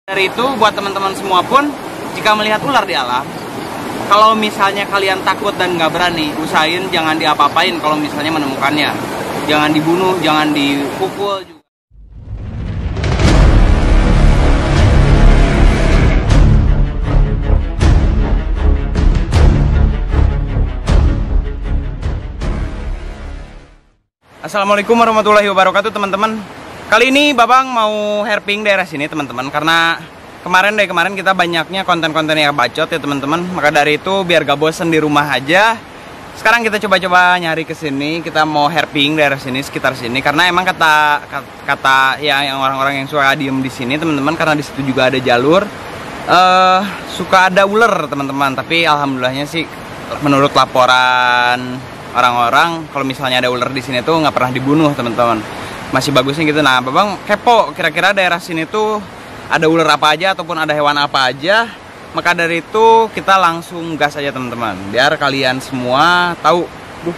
Dari itu buat teman-teman semua pun, jika melihat ular di alam, kalau misalnya kalian takut dan nggak berani, usahain jangan diapa-apain kalau misalnya menemukannya. Jangan dibunuh, jangan dipukul juga. Assalamualaikum warahmatullahi wabarakatuh teman-teman. Kali ini Babang mau herping daerah sini teman-teman, karena kemarin kita banyaknya konten-konten yang bacot ya teman-teman. Maka dari itu biar gak bosen di rumah aja, sekarang kita coba-coba nyari ke sini. Kita mau herping daerah sini, sekitar sini, karena emang kata ya yang orang-orang yang suka diem di sini teman-teman, karena di situ juga ada jalur suka ada ular teman-teman. Tapi alhamdulillahnya sih menurut laporan orang-orang, kalau misalnya ada ular di sini tuh nggak pernah dibunuh teman-teman, masih bagusnya gitu. Nah Babang kepo kira-kira daerah sini tuh ada ular apa aja ataupun ada hewan apa aja. Maka dari itu kita langsung gas aja teman-teman, biar kalian semua tahu.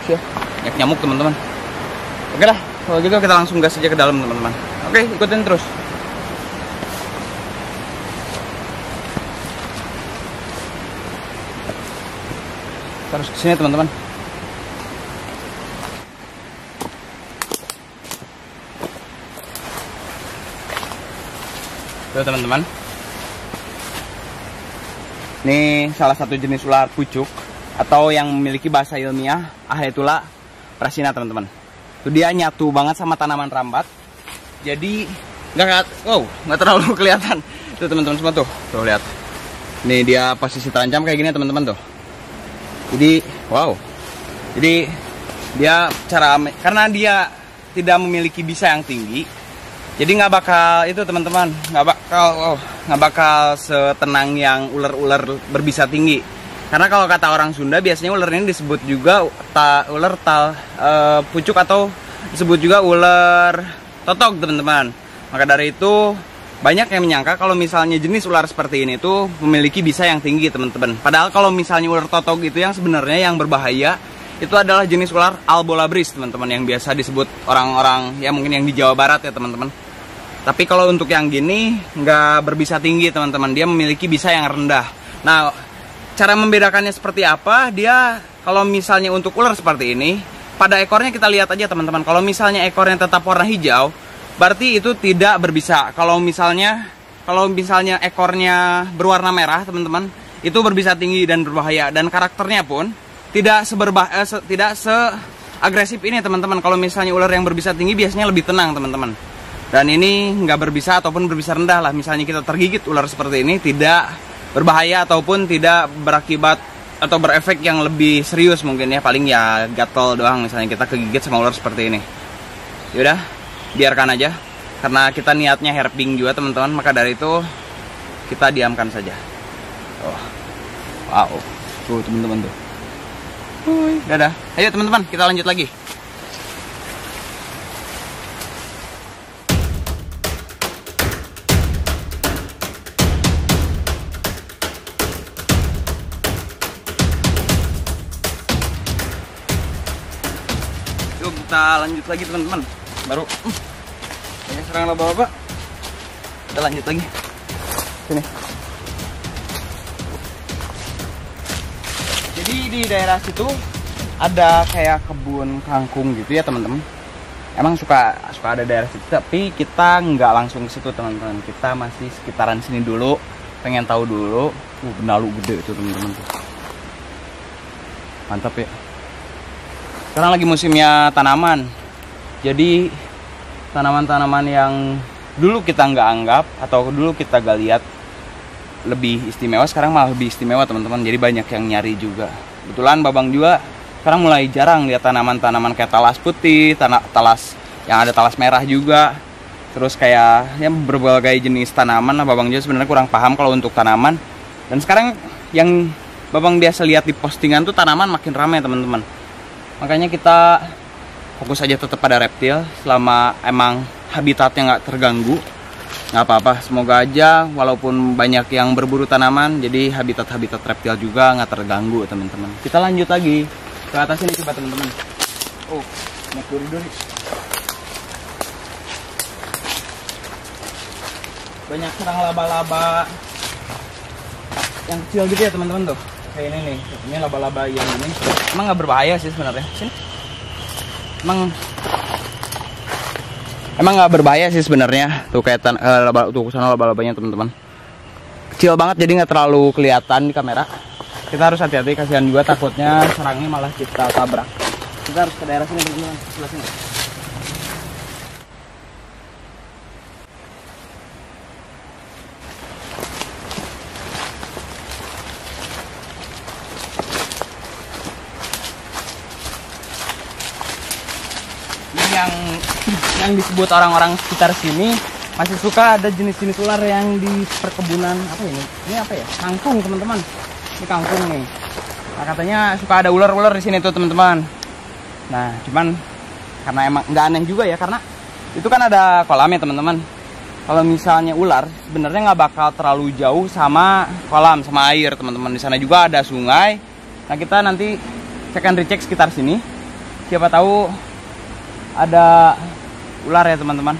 Ya banyak nyamuk teman-teman. Oke lah, kalau gitu kita langsung gas aja ke dalam teman-teman. Oke, ikutin terus. Terus kesini teman-teman. Tuh teman-teman, ini salah satu jenis ular pucuk atau yang memiliki bahasa ilmiah Ahaetulla prasina teman-teman. Tuh dia nyatu banget sama tanaman rambat, jadi nggak terlalu kelihatan. Tuh teman-teman semua tuh lihat. Nih dia posisi terancam kayak gini teman-teman tuh. Jadi jadi dia karena dia tidak memiliki bisa yang tinggi. Jadi nggak bakal itu teman-teman, nggak bakal setenang yang ular-ular berbisa tinggi. Karena kalau kata orang Sunda biasanya ular ini disebut juga pucuk atau disebut juga ular totok teman-teman. Maka dari itu banyak yang menyangka kalau misalnya jenis ular seperti ini tuh memiliki bisa yang tinggi teman-teman. Padahal kalau misalnya ular totok itu yang sebenarnya yang berbahaya itu adalah jenis ular albolabris teman-teman, yang biasa disebut orang-orang ya mungkin yang di Jawa Barat ya teman-teman. Tapi kalau untuk yang gini nggak berbisa tinggi teman-teman, dia memiliki bisa yang rendah. Nah, cara membedakannya seperti apa? Dia kalau misalnya untuk ular seperti ini, pada ekornya kita lihat aja teman-teman. Kalau misalnya ekornya tetap warna hijau, berarti itu tidak berbisa. Kalau misalnya ekornya berwarna merah teman-teman, itu berbisa tinggi dan berbahaya. Dan karakternya pun tidak seagresif ini teman-teman. Kalau misalnya ular yang berbisa tinggi biasanya lebih tenang teman-teman. Dan ini nggak berbisa ataupun berbisa rendah lah. Misalnya kita tergigit ular seperti ini, tidak berbahaya ataupun tidak berakibat atau berefek yang lebih serius mungkin ya. Paling ya gatel doang misalnya kita kegigit sama ular seperti ini. Yaudah, biarkan aja. Karena kita niatnya herping juga teman-teman. Maka dari itu kita diamkan saja. Wow, tuh teman-teman tuh. Dadah. Ayo teman-teman, kita lanjut lagi. Yuk kita lanjut lagi teman-teman. Baru ini serang laba-laba. Kita lanjut lagi. Sini. Jadi di daerah situ ada kayak kebun kangkung gitu ya teman-teman. Emang suka ada daerah situ, tapi kita nggak langsung ke situ teman-teman. Kita masih sekitaran sini dulu, pengen tahu dulu. Benalu gede itu teman-teman. Mantap ya. Sekarang lagi musimnya tanaman. Jadi tanaman-tanaman yang dulu kita nggak anggap atau dulu kita nggak lihat lebih istimewa, sekarang malah lebih istimewa teman-teman. Jadi banyak yang nyari juga. Kebetulan Babang juga sekarang mulai jarang lihat tanaman-tanaman kayak talas putih, talas yang ada talas merah juga. Terus kayak ya berbagai jenis tanaman lah. Babang juga sebenarnya kurang paham kalau untuk tanaman. Dan sekarang yang Babang biasa lihat di postingan tuh tanaman makin ramai teman-teman. Makanya kita fokus aja tetap pada reptil selama emang habitatnya nggak terganggu. Nggak apa-apa, semoga aja walaupun banyak yang berburu tanaman, jadi habitat reptil juga nggak terganggu teman-teman. Kita lanjut lagi ke atas ini coba teman-teman. Mau duri-duri. banyak serang laba-laba yang kecil gitu ya teman-teman tuh. Kayak ini nih, ini laba-laba yang ini emang nggak berbahaya sih sebenarnya. Sini. Emang nggak berbahaya sih sebenarnya. Tuh kayak tuh sana laba-labanya teman-teman. Kecil banget jadi nggak terlalu kelihatan di kamera. Kita harus hati-hati, kasihan juga takutnya serangnya malah kita tabrak. Kita harus ke daerah sini teman-teman, sebelah sini. Yang disebut orang-orang sekitar sini masih suka ada jenis-jenis ular yang di perkebunan apa ini? Ini apa ya? Kangkung teman-teman. Ini kangkung nih. Nah, katanya suka ada ular-ular di sini tuh teman-teman. Nah, cuman karena emang nggak aneh juga ya, karena itu kan ada kolam ya teman-teman. Kalau misalnya ular sebenarnya nggak bakal terlalu jauh sama kolam, sama air teman-teman. Di sana juga ada sungai. Nah, kita nanti cek and recheck sekitar sini. Siapa tahu ada ular ya teman-teman.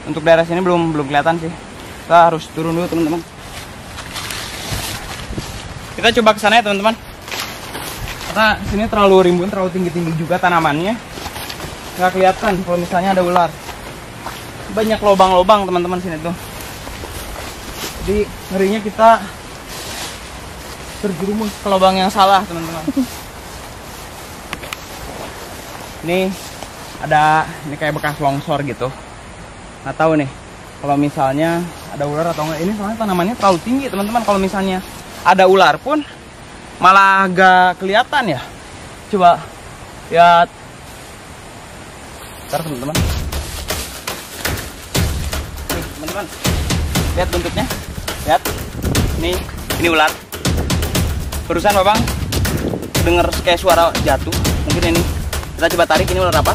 Untuk daerah sini belum kelihatan sih. Kita harus turun dulu teman-teman. Kita coba ke sana ya teman-teman. Karena sini terlalu rimbun, terlalu tinggi-tinggi juga tanamannya. Nggak kelihatan kalau misalnya ada ular. Banyak lubang-lubang teman-teman sini tuh. Jadi ngerinya kita terjerumus ke lubang yang salah teman-teman. Ini kayak bekas longsor gitu. Nggak tahu nih kalau misalnya ada ular atau enggak. Ini soalnya tanamannya terlalu tinggi teman-teman. Kalau misalnya ada ular pun malah gak kelihatan ya. Coba lihat. Bentar teman-teman. Nih teman-teman, lihat bentuknya. Lihat. Ini ular. Barusan babang dengar kayak suara jatuh. Mungkin ini. Kita coba tarik, ini ular apa?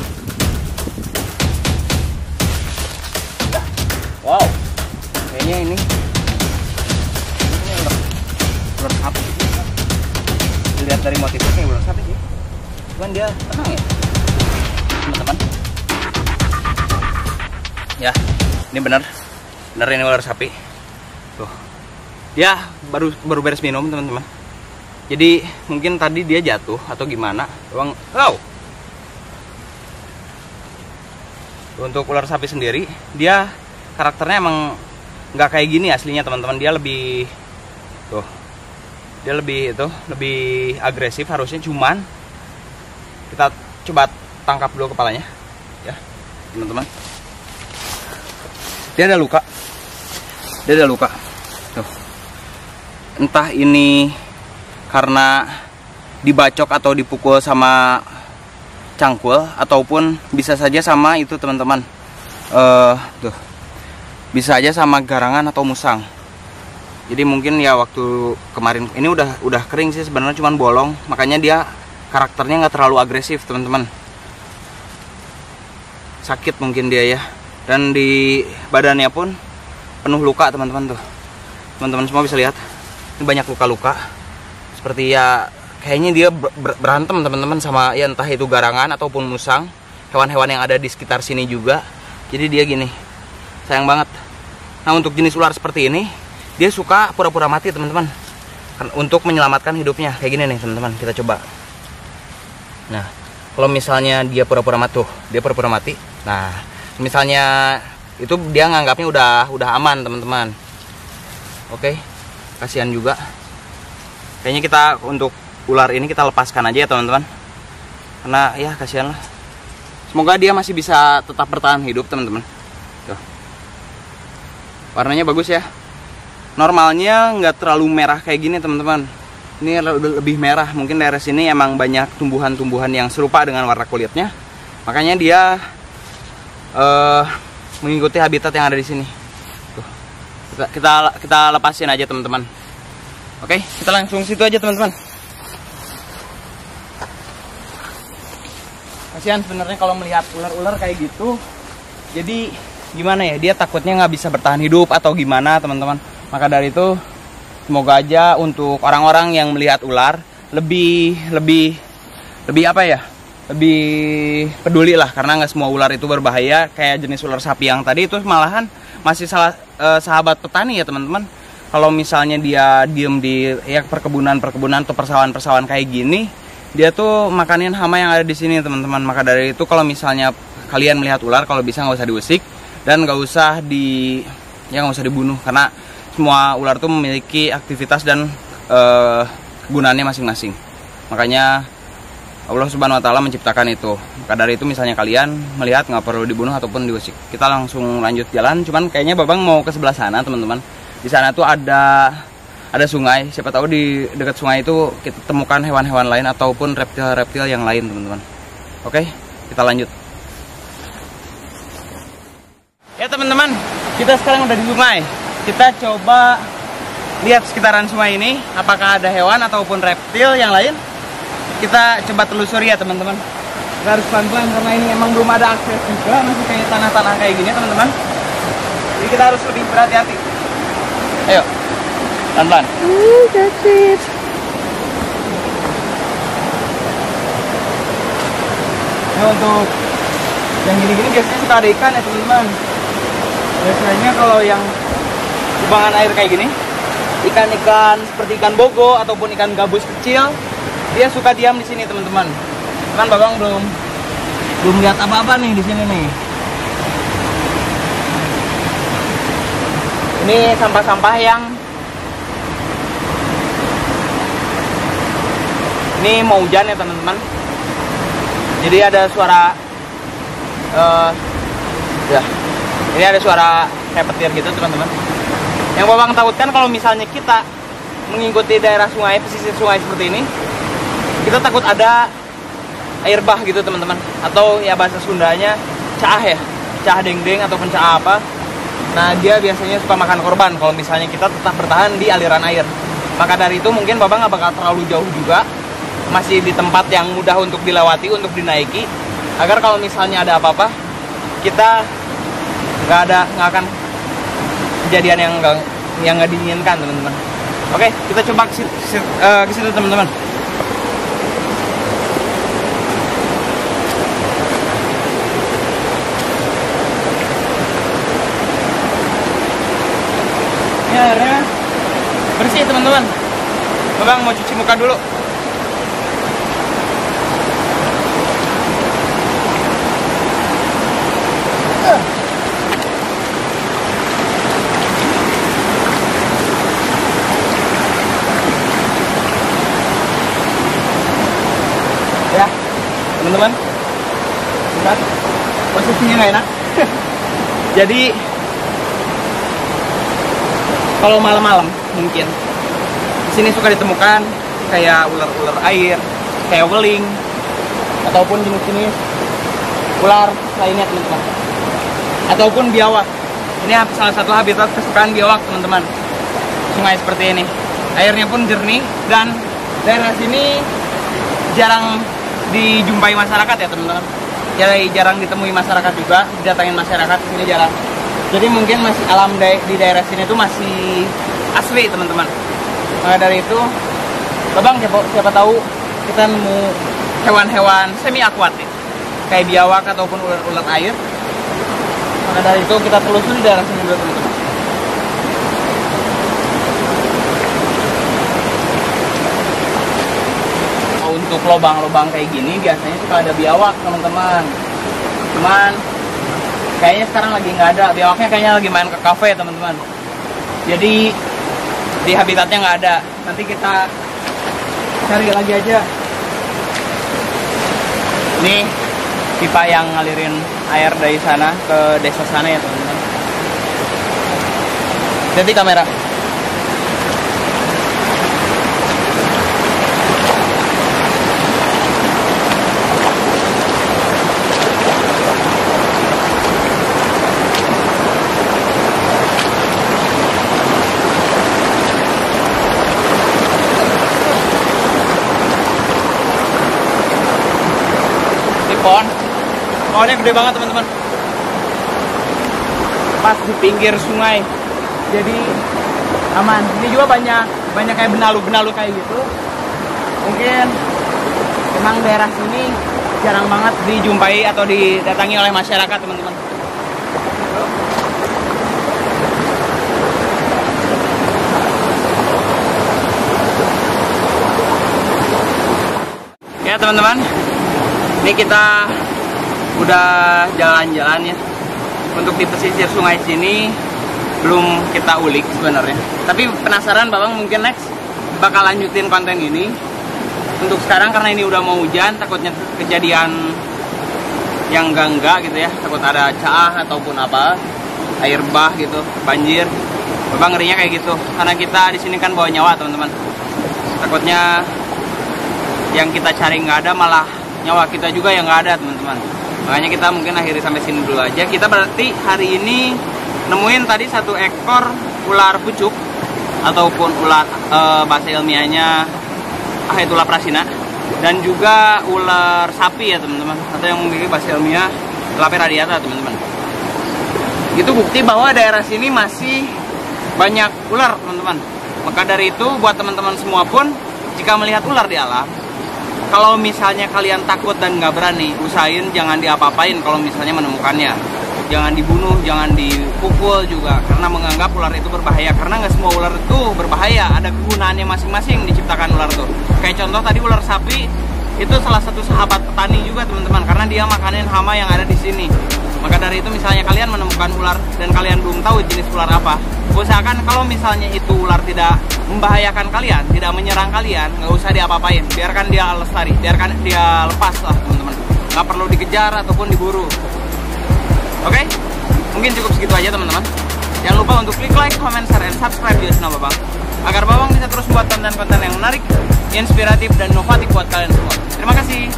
Wow, kayaknya ini ular sapi. Dilihat dari motifnya kayak ular sapi sih. Cuman dia tenang ya, teman-teman. Ya, ini benar ini ular sapi. Tuh, dia baru beres minum teman-teman. Jadi mungkin tadi dia jatuh atau gimana? Bang, Untuk ular sapi sendiri, dia karakternya emang nggak kayak gini aslinya teman-teman. Dia lebih lebih agresif harusnya. Cuman kita coba tangkap dulu kepalanya ya teman-teman. Dia ada luka tuh. Entah ini karena dibacok atau dipukul sama cangkul, ataupun bisa saja sama itu teman-teman, tuh bisa aja sama garangan atau musang. Jadi mungkin ya waktu kemarin ini udah kering sih sebenarnya, cuman bolong, makanya dia karakternya nggak terlalu agresif teman-teman. Sakit mungkin dia ya, dan di badannya pun penuh luka teman-teman tuh. Teman-teman semua bisa lihat ini banyak luka-luka, seperti ya kayaknya dia berantem teman-teman sama ya entah itu garangan ataupun musang, hewan-hewan yang ada di sekitar sini juga. Jadi dia gini, sayang banget. Nah, untuk jenis ular seperti ini dia suka pura-pura mati teman-teman, untuk menyelamatkan hidupnya. Kayak gini nih teman-teman, kita coba. Nah, kalau misalnya dia pura-pura mati, dia pura-pura mati. Nah, misalnya itu dia nganggapnya udah aman teman-teman. Oke, kasihan juga. Kayaknya kita untuk ular ini kita lepaskan aja ya teman-teman, karena ya kasihan lah. Semoga dia masih bisa tetap bertahan hidup teman-teman. Warnanya bagus ya. Normalnya nggak terlalu merah kayak gini teman-teman. Ini lebih merah. Mungkin daerah sini emang banyak tumbuhan-tumbuhan yang serupa dengan warna kulitnya, makanya dia mengikuti habitat yang ada di sini. Tuh. Kita lepasin aja teman-teman. Oke, kita langsung situ aja teman-teman. Kasihan sebenarnya kalau melihat ular-ular kayak gitu. Jadi gimana ya, dia takutnya nggak bisa bertahan hidup atau gimana teman-teman. Maka dari itu semoga aja untuk orang-orang yang melihat ular lebih apa ya, lebih peduli lah, karena nggak semua ular itu berbahaya. Kayak jenis ular sapi yang tadi itu malahan masih sahabat petani ya teman-teman. Kalau misalnya dia diem di ya perkebunan atau persawahan kayak gini, dia tuh makanin hama yang ada di sini teman-teman. Maka dari itu kalau misalnya kalian melihat ular, kalau bisa nggak usah diusik dan nggak usah dibunuh, karena semua ular tuh memiliki aktivitas dan kegunaannya masing-masing. Makanya Allah Subhanahu wa Ta'ala menciptakan itu. Maka dari itu misalnya kalian melihat nggak perlu dibunuh ataupun diusik. Kita langsung lanjut jalan. Cuman kayaknya Babang mau ke sebelah sana teman-teman. Di sana tuh ada sungai. Siapa tahu di dekat sungai itu kita temukan hewan-hewan lain ataupun reptil-reptil yang lain teman-teman. Oke, kita lanjut. Ya teman-teman, kita sekarang udah di sungai. Kita coba lihat sekitaran sungai ini, apakah ada hewan ataupun reptil yang lain. Kita coba telusuri ya teman-teman. Kita harus pelan-pelan karena ini emang belum ada akses juga, masih kayak tanah-tanah kayak gini teman-teman. Jadi kita harus lebih berhati-hati. Ayo, pelan-pelan. That's it. Nah, untuk yang gini-gini biasanya suka ada ikan ya teman-teman. Biasanya kalau yang kubangan air kayak gini, ikan-ikan seperti ikan bogo ataupun ikan gabus kecil, dia suka diam di sini teman-teman. Kan Babang belum lihat apa-apa nih di sini nih. Ini sampah-sampah yang ini mau hujan ya teman-teman. Jadi ada suara ini ada suara kayak petir gitu teman-teman. Yang Babang takutkan kalau misalnya kita mengikuti daerah sungai, pesisir sungai seperti ini, kita takut ada air bah gitu teman-teman, atau ya bahasa Sundanya caah ya, caah deng-deng ataupun caah apa. Nah dia biasanya suka makan korban kalau misalnya kita tetap bertahan di aliran air. Maka dari itu mungkin Babang nggak bakal terlalu jauh juga, masih di tempat yang mudah untuk dilewati, untuk dinaiki, agar kalau misalnya ada apa-apa kita nggak akan kejadian yang nggak diinginkan teman-teman. Oke, kita coba ke situ teman-teman. Ya, airnya bersih teman-teman. Babang mau cuci muka dulu. Ya, teman-teman. Lihat, posisinya nggak enak. Jadi kalau malam-malam mungkin di sini suka ditemukan kayak ular-ular air, kayak weling, ataupun jenis-jenis ular lainnya teman-teman, ataupun biawak. Ini salah satu habitat kesukaan biawak teman-teman. Sungai seperti ini, airnya pun jernih dan daerah sini jarang dijumpai masyarakat ya teman-teman. Jadi jarang ditemui masyarakat juga, didatangin masyarakat sini jarang. Jadi mungkin masih alam di daerah sini tuh masih asli teman-teman. Maka dari itu, Babang siapa tahu kita nemu hewan-hewan semi akuatik kayak biawak ataupun ular air. Maka dari itu kita telusuri daerah sini dulu teman-teman. Untuk lubang-lubang kayak gini biasanya suka ada biawak teman-teman. Cuman kayaknya sekarang lagi nggak ada. Biawaknya kayaknya lagi main ke kafe teman-teman. Jadi di habitatnya nggak ada. Nanti kita cari lagi aja. Ini pipa yang ngalirin air dari sana ke desa sana ya teman-teman. Jadi kamera. Pohonnya gede banget teman-teman, pas di pinggir sungai, jadi aman. Ini juga banyak kayak benalu kayak gitu. Mungkin memang daerah sini jarang banget dijumpai atau didatangi oleh masyarakat teman-teman. teman-teman, ini kita udah jalan-jalan ya. Untuk di pesisir sungai sini belum kita ulik sebenarnya. Tapi penasaran Babang, mungkin next bakal lanjutin konten ini. Untuk sekarang karena ini udah mau hujan, takutnya kejadian yang enggak gitu ya. Takut ada caah ataupun apa, air bah gitu, banjir. Babang ngerinya kayak gitu. Karena kita di sini kan bawa nyawa teman-teman. Takutnya yang kita cari nggak ada, malah nyawa kita juga yang nggak ada teman-teman. Makanya kita mungkin akhiri sampai sini dulu aja. Kita berarti hari ini nemuin tadi 1 ekor ular pucuk ataupun ular bahasa ilmiahnya Haetula prasina, dan juga ular sapi ya teman-teman, atau yang memiliki bahasa ilmiah Lape radiata teman-teman. Itu bukti bahwa daerah sini masih banyak ular teman-teman. Maka dari itu buat teman-teman semua pun, jika melihat ular di alam, kalau misalnya kalian takut dan nggak berani, usahain jangan diapa-apain kalau misalnya menemukannya. Jangan dibunuh, jangan dipukul juga, karena menganggap ular itu berbahaya. Karena nggak semua ular itu berbahaya, ada kegunaannya masing-masing diciptakan ular itu. Kayak contoh tadi ular sapi, itu salah satu sahabat petani juga teman-teman, karena dia makanin hama yang ada di sini. Maka dari itu misalnya kalian menemukan ular dan kalian belum tahu jenis ular apa, usahakan kalau misalnya itu ular tidak membahayakan kalian, tidak menyerang kalian, nggak usah diapa-apain, biarkan dia lestari, biarkan dia lepas lah teman-teman, nggak perlu dikejar ataupun diburu. Oke, mungkin cukup segitu aja teman-teman. Jangan lupa untuk klik like, comment, share, and subscribe di channel Babang, agar Babang bisa terus buat konten-konten yang menarik, inspiratif, dan inovatif buat kalian semua. Terima kasih.